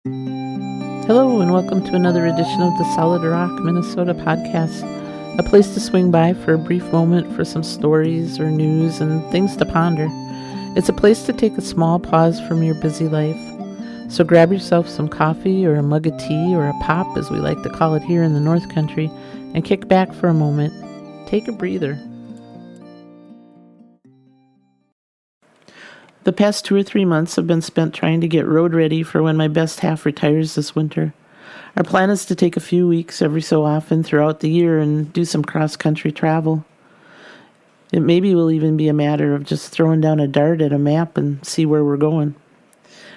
Hello, and welcome to another edition of the Solid Rock, Minnesota podcast, a place to swing by for a brief moment for some stories or news and things to ponder. It's a place to take a small pause from your busy life. So grab yourself some coffee or a mug of tea or a pop, as we like to call it here in the North Country, and kick back for a moment. Take a breather. The past 2 or 3 months have been spent trying to get road ready for when my best half retires this winter. Our plan is to take a few weeks every so often throughout the year and do some cross-country travel. It maybe will even be a matter of just throwing down a dart at a map and see where we're going.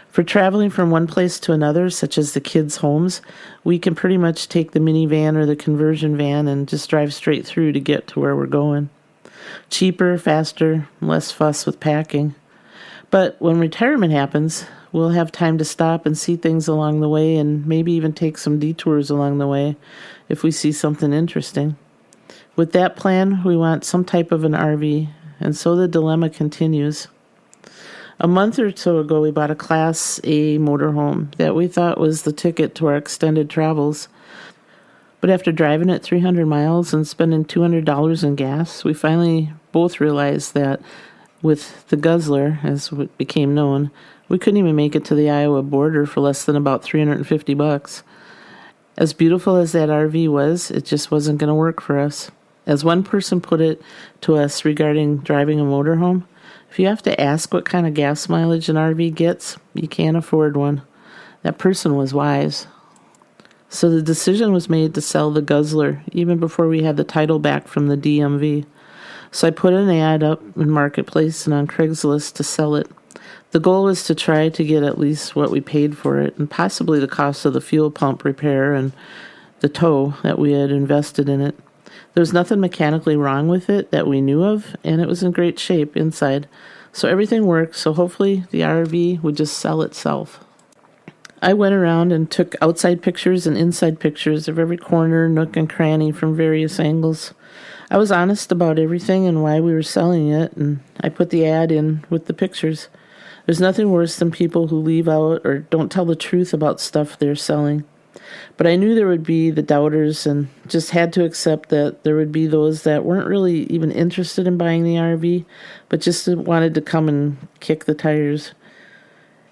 For traveling from one place to another, such as the kids' homes, we can pretty much take the minivan or the conversion van and just drive straight through to get to where we're going. Cheaper, faster, less fuss with packing. But when retirement happens, we'll have time to stop and see things along the way and maybe even take some detours along the way if we see something interesting. With that plan, we want some type of an RV, and so the dilemma continues. A month or so ago, we bought a Class A motorhome that we thought was the ticket to our extended travels. But after driving it 300 miles and spending $200 in gas, we finally both realized that with the Guzzler, as it became known, we couldn't even make it to the Iowa border for less than about $350. As beautiful as that RV was, it just wasn't going to work for us. As one person put it to us regarding driving a motorhome, if you have to ask what kind of gas mileage an RV gets, you can't afford one. That person was wise. So the decision was made to sell the Guzzler, even before we had the title back from the DMV. So I put an ad up in Marketplace and on Craigslist to sell it. The goal was to try to get at least what we paid for it, and possibly the cost of the fuel pump repair and the tow that we had invested in it. There was nothing mechanically wrong with it that we knew of, and it was in great shape inside. So everything worked, so hopefully the RV would just sell itself. I went around and took outside pictures and inside pictures of every corner, nook, and cranny from various angles. I was honest about everything and why we were selling it, and I put the ad in with the pictures. There's nothing worse than people who leave out or don't tell the truth about stuff they're selling. But I knew there would be the doubters and just had to accept that there would be those that weren't really even interested in buying the RV, but just wanted to come and kick the tires.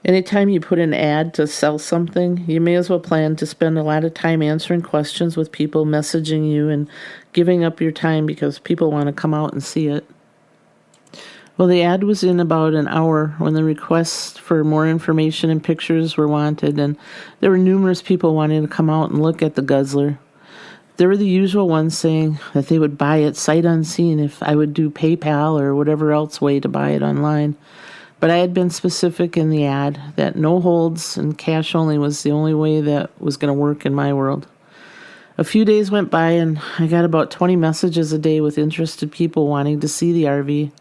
Anytime you put an ad to sell something, you may as well plan to spend a lot of time answering questions with people messaging you and giving up your time because people want to come out and see it. Well, the ad was in about an hour when the requests for more information and pictures were wanted, and there were numerous people wanting to come out and look at the Guzzler. There were the usual ones saying that they would buy it sight unseen if I would do PayPal or whatever else way to buy it online. But I had been specific in the ad that no holds and cash only was the only way that was going to work in my world. A few days went by and I got about 20 messages a day with interested people wanting to see the RV.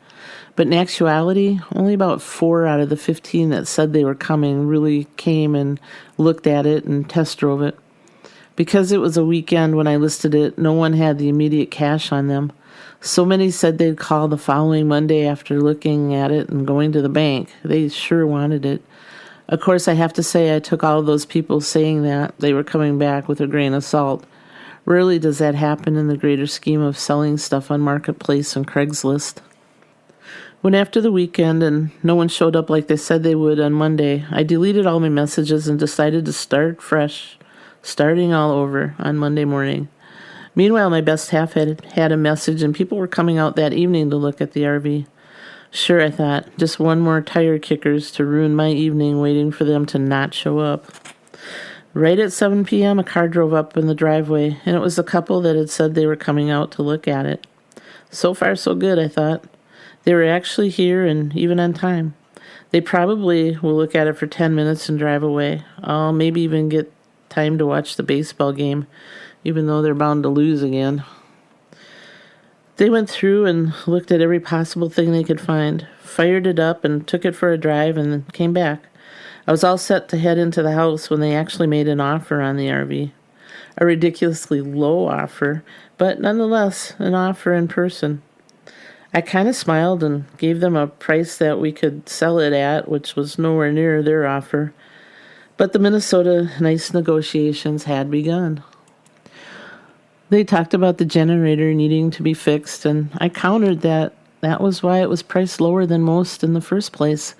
But in actuality, only about 4 out of the 15 that said they were coming really came and looked at it and test drove it. Because it was a weekend when I listed it, no one had the immediate cash on them. So many said they'd call the following Monday after looking at it and going to the bank. They sure wanted it. Of course, I have to say I took all of those people saying that they were coming back with a grain of salt. Rarely does that happen in the greater scheme of selling stuff on Marketplace and Craigslist. When after the weekend and no one showed up like they said they would on Monday, I deleted all my messages and decided to start fresh, starting all over on Monday morning. Meanwhile, my best half had a message, and people were coming out that evening to look at the RV. Sure, I thought, just one more tire kickers to ruin my evening waiting for them to not show up. Right at 7 p.m., a car drove up in the driveway, and it was the couple that had said they were coming out to look at it. So far, so good, I thought. They were actually here and even on time. They probably will look at it for 10 minutes and drive away. I'll maybe even get time to watch the baseball game, even though they're bound to lose again. They went through and looked at every possible thing they could find, fired it up and took it for a drive and then came back. I was all set to head into the house when they actually made an offer on the RV. A ridiculously low offer, but nonetheless an offer in person. I kind of smiled and gave them a price that we could sell it at, which was nowhere near their offer. But the Minnesota nice negotiations had begun. They talked about the generator needing to be fixed, and I countered that was why it was priced lower than most in the first place.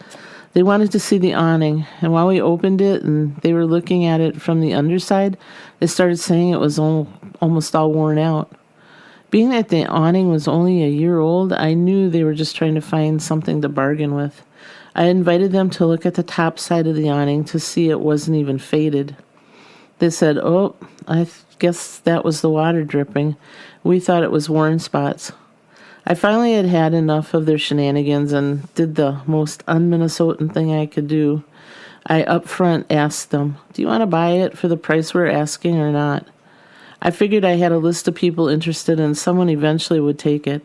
They wanted to see the awning, and while we opened it and they were looking at it from the underside, they started saying it was almost all worn out. Being that the awning was only a year old, I knew they were just trying to find something to bargain with. I invited them to look at the top side of the awning to see it wasn't even faded. They said, "Oh, I guess that was the water dripping. We thought it was worn spots." I finally had enough of their shenanigans and did the most un-Minnesotan thing I could do. I up front asked them, "Do you want to buy it for the price we're asking or not?" I figured I had a list of people interested and someone eventually would take it.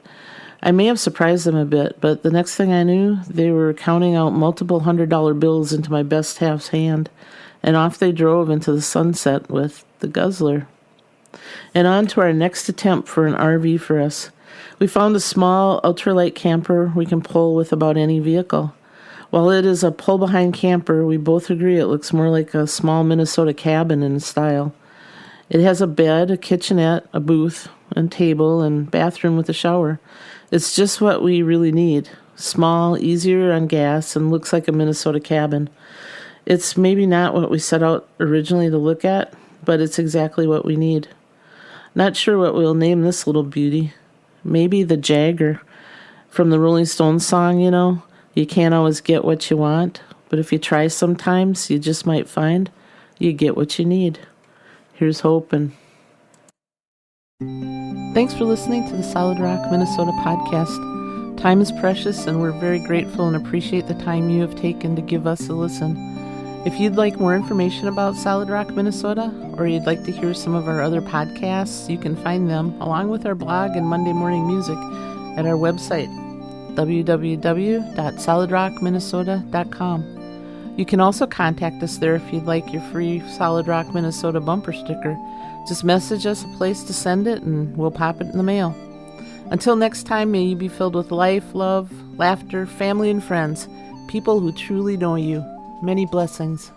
I may have surprised them a bit, but the next thing I knew, they were counting out multiple $100 bills into my best half's hand, and off they drove into the sunset with the Guzzler. And on to our next attempt for an RV for us. We found a small, ultralight camper we can pull with about any vehicle. While it is a pull-behind camper, we both agree it looks more like a small Minnesota cabin in style. It has a bed, a kitchenette, a booth, and table, and bathroom with a shower. It's just what we really need. Small, easier on gas, and looks like a Minnesota cabin. It's maybe not what we set out originally to look at, but it's exactly what we need. Not sure what we'll name this little beauty. Maybe the Jagger. From the Rolling Stones song, you can't always get what you want, but if you try sometimes, you just might find you get what you need. Here's hoping. Thanks for listening to the Solid Rock Minnesota podcast. Time is precious, and we're very grateful and appreciate the time you have taken to give us a listen. If you'd like more information about Solid Rock, Minnesota, or you'd like to hear some of our other podcasts, you can find them, along with our blog and Monday morning music, at our website, www.solidrockminnesota.com. You can also contact us there if you'd like your free Solid Rock Minnesota bumper sticker. Just message us a place to send it, and we'll pop it in the mail. Until next time, may you be filled with life, love, laughter, family, and friends, people who truly know you. Many blessings.